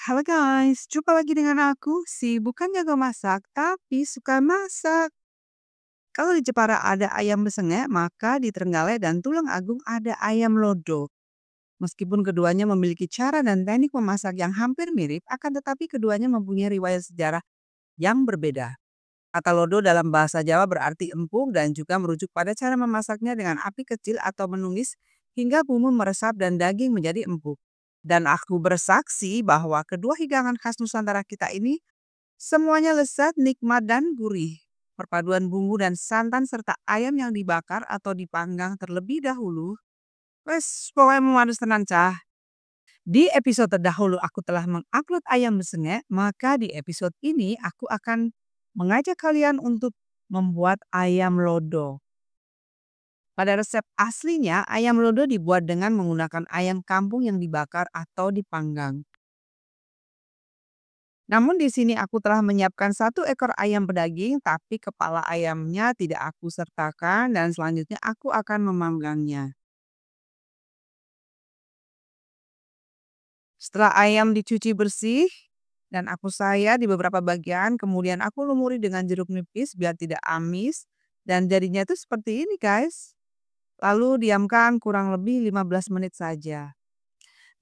Halo guys, jumpa lagi dengan aku, si bukan jago masak, tapi suka masak. Kalau di Jepara ada ayam besengek, maka di Trenggalek dan Tulung Agung ada ayam lodo. Meskipun keduanya memiliki cara dan teknik memasak yang hampir mirip, akan tetapi keduanya mempunyai riwayat sejarah yang berbeda. Kata lodo dalam bahasa Jawa berarti empuk dan juga merujuk pada cara memasaknya dengan api kecil atau menumis hingga bumbu meresap dan daging menjadi empuk. Dan aku bersaksi bahwa kedua hidangan khas Nusantara kita ini semuanya lezat, nikmat, dan gurih. Perpaduan bumbu dan santan serta ayam yang dibakar atau dipanggang terlebih dahulu. Wes, pokoknya memadus tenan cah. Di episode terdahulu aku telah mengupload ayam besengek, maka di episode ini aku akan mengajak kalian untuk membuat ayam lodo. Pada resep aslinya, ayam lodo dibuat dengan menggunakan ayam kampung yang dibakar atau dipanggang. Namun di sini aku telah menyiapkan 1 ekor ayam pedaging, tapi kepala ayamnya tidak aku sertakan dan selanjutnya aku akan memanggangnya. Setelah ayam dicuci bersih dan aku sayat di beberapa bagian, kemudian aku lumuri dengan jeruk nipis biar tidak amis dan jadinya itu seperti ini guys. Lalu diamkan kurang lebih 15 menit saja.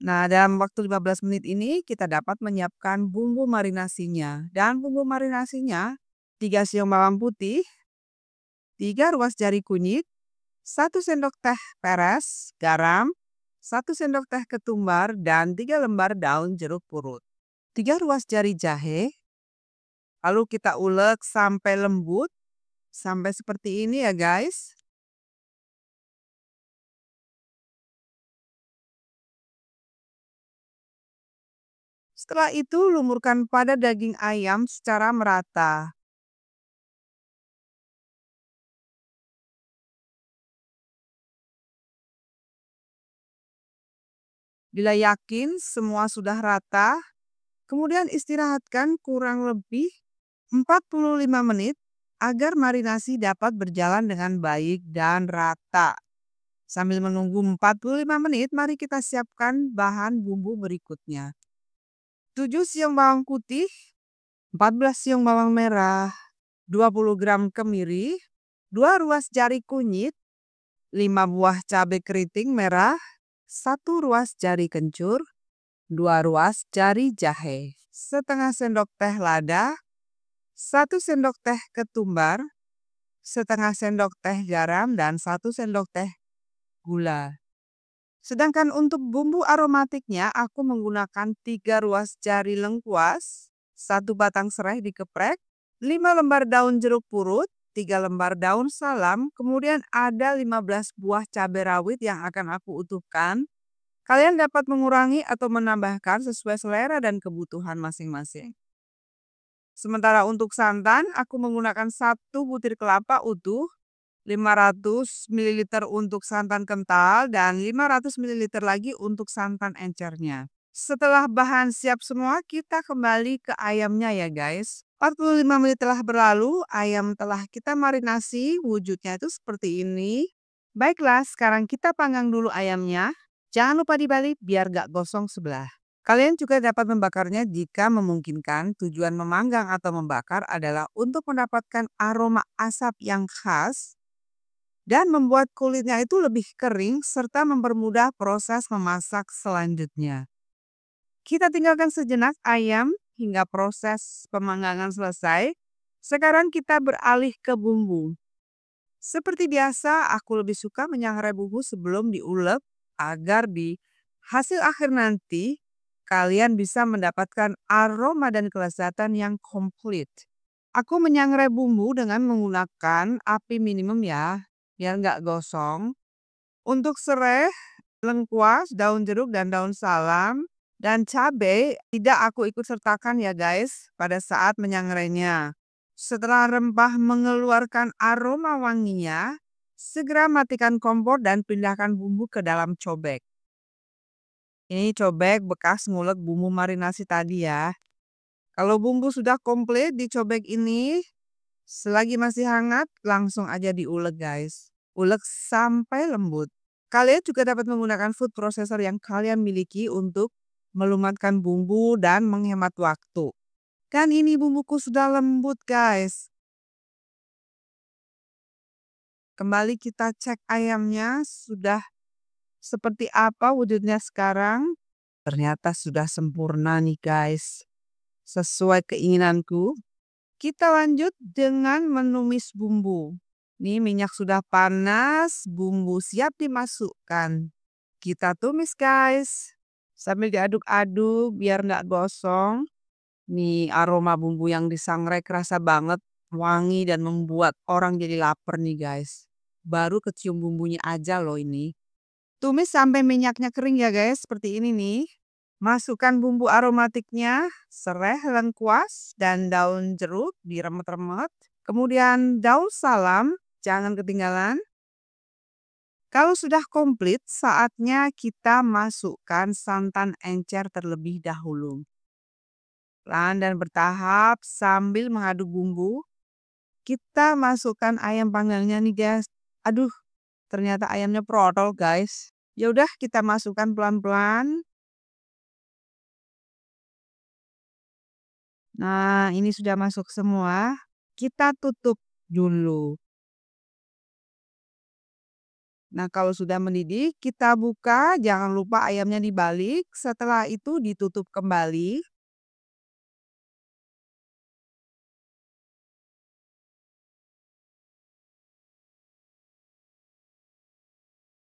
Nah, dalam waktu 15 menit ini kita dapat menyiapkan bumbu marinasinya. Dan bumbu marinasinya 3 siung bawang putih, 3 ruas jari kunyit, 1 sendok teh peres, garam, 1 sendok teh ketumbar, dan 3 lembar daun jeruk purut. 3 ruas jari jahe, lalu kita ulek sampai lembut, sampai seperti ini ya guys. Setelah itu lumurkan pada daging ayam secara merata. Bila yakin semua sudah rata, kemudian istirahatkan kurang lebih 45 menit agar marinasi dapat berjalan dengan baik dan rata. Sambil menunggu 45 menit, mari kita siapkan bahan bumbu berikutnya. 7 siung bawang putih, 14 siung bawang merah, 20 gram kemiri, 2 ruas jari kunyit, 5 buah cabai keriting merah, 1 ruas jari kencur, 2 ruas jari jahe, setengah sendok teh lada, 1 sendok teh ketumbar, setengah sendok teh garam, dan 1 sendok teh gula. Sedangkan untuk bumbu aromatiknya aku menggunakan 3 ruas jari lengkuas, 1 batang serai dikeprek, 5 lembar daun jeruk purut, 3 lembar daun salam, kemudian ada 15 buah cabai rawit yang akan aku utuhkan. Kalian dapat mengurangi atau menambahkan sesuai selera dan kebutuhan masing-masing. Sementara untuk santan, aku menggunakan 1 butir kelapa utuh, 500 ml untuk santan kental, dan 500 ml lagi untuk santan encernya. Setelah bahan siap semua, kita kembali ke ayamnya ya guys. 45 menit telah berlalu, ayam telah kita marinasi, wujudnya itu seperti ini. Baiklah, sekarang kita panggang dulu ayamnya. Jangan lupa dibalik biar gak gosong sebelah. Kalian juga dapat membakarnya jika memungkinkan. Tujuan memanggang atau membakar adalah untuk mendapatkan aroma asap yang khas dan membuat kulitnya itu lebih kering serta mempermudah proses memasak selanjutnya. Kita tinggalkan sejenak ayam hingga proses pemanggangan selesai. Sekarang kita beralih ke bumbu. Seperti biasa, aku lebih suka menyangrai bumbu sebelum diulek agar di hasil akhir nanti kalian bisa mendapatkan aroma dan kelezatan yang komplit. Aku menyangrai bumbu dengan menggunakan api minimum ya, biar nggak gosong. Untuk serai, lengkuas, daun jeruk, dan daun salam, dan cabai tidak aku ikut sertakan ya guys pada saat menyangrainya. Setelah rempah mengeluarkan aroma wanginya, segera matikan kompor dan pindahkan bumbu ke dalam cobek. Ini cobek bekas ngulek bumbu marinasi tadi ya. Kalau bumbu sudah komplit di cobek ini, selagi masih hangat, langsung aja diulek guys. Ulek sampai lembut. Kalian juga dapat menggunakan food processor yang kalian miliki untuk melumatkan bumbu dan menghemat waktu. Kan ini bumbuku sudah lembut guys. Kembali kita cek ayamnya sudah seperti apa wujudnya sekarang. Ternyata sudah sempurna nih guys. Sesuai keinginanku. Kita lanjut dengan menumis bumbu. Nih minyak sudah panas, bumbu siap dimasukkan. Kita tumis guys. Sambil diaduk-aduk biar nggak gosong. Nih aroma bumbu yang disangrai kerasa banget. Wangi dan membuat orang jadi lapar nih guys. Baru kecium bumbunya aja loh ini. Tumis sampai minyaknya kering ya guys, seperti ini nih. Masukkan bumbu aromatiknya, serai, lengkuas, dan daun jeruk diremet-remet. Kemudian daun salam, jangan ketinggalan. Kalau sudah komplit, saatnya kita masukkan santan encer terlebih dahulu. Pelan dan bertahap sambil mengaduk bumbu. Kita masukkan ayam panggangnya nih guys. Aduh, ternyata ayamnya protol guys. Ya udah kita masukkan pelan-pelan. Nah, ini sudah masuk semua. Kita tutup dulu. Nah, kalau sudah mendidih, kita buka. Jangan lupa ayamnya dibalik. Setelah itu ditutup kembali.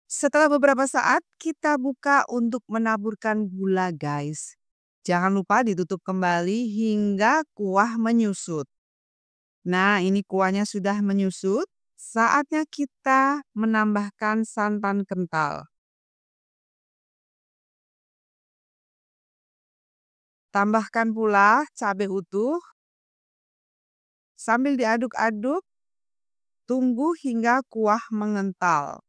Setelah beberapa saat, kita buka untuk menaburkan gula guys. Jangan lupa ditutup kembali hingga kuah menyusut. Nah, ini kuahnya sudah menyusut. Saatnya kita menambahkan santan kental. Tambahkan pula cabai utuh. Sambil diaduk-aduk, tunggu hingga kuah mengental.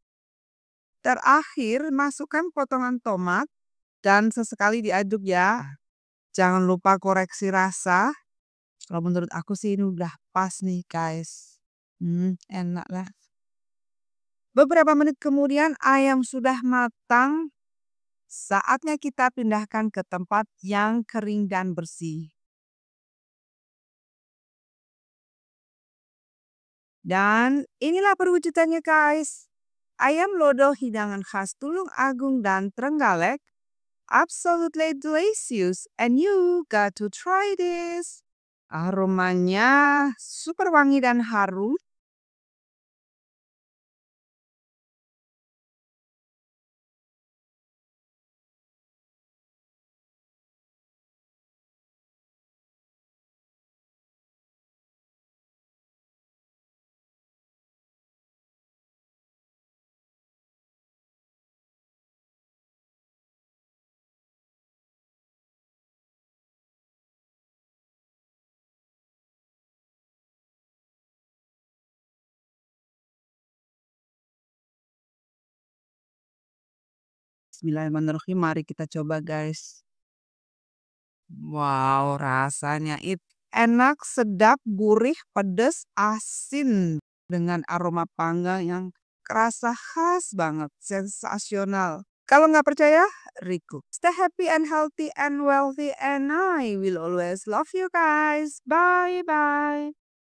Terakhir, masukkan potongan tomat dan sesekali diaduk ya. Jangan lupa koreksi rasa. Kalau menurut aku sih ini udah pas nih guys. Enak lah. Beberapa menit kemudian ayam sudah matang. Saatnya kita pindahkan ke tempat yang kering dan bersih. Dan inilah perwujudannya guys. Ayam lodo hidangan khas Tulung Agung dan Trenggalek. Absolutely delicious and you got to try this. Aromanya super wangi dan harum. Bismillahirrahmanirrahim. Mari kita coba guys. Wow, rasanya itu enak, sedap, gurih, pedas, asin. Dengan aroma panggang yang kerasa khas banget, sensasional. Kalau nggak percaya, recook. Stay happy and healthy and wealthy and I will always love you guys. Bye-bye.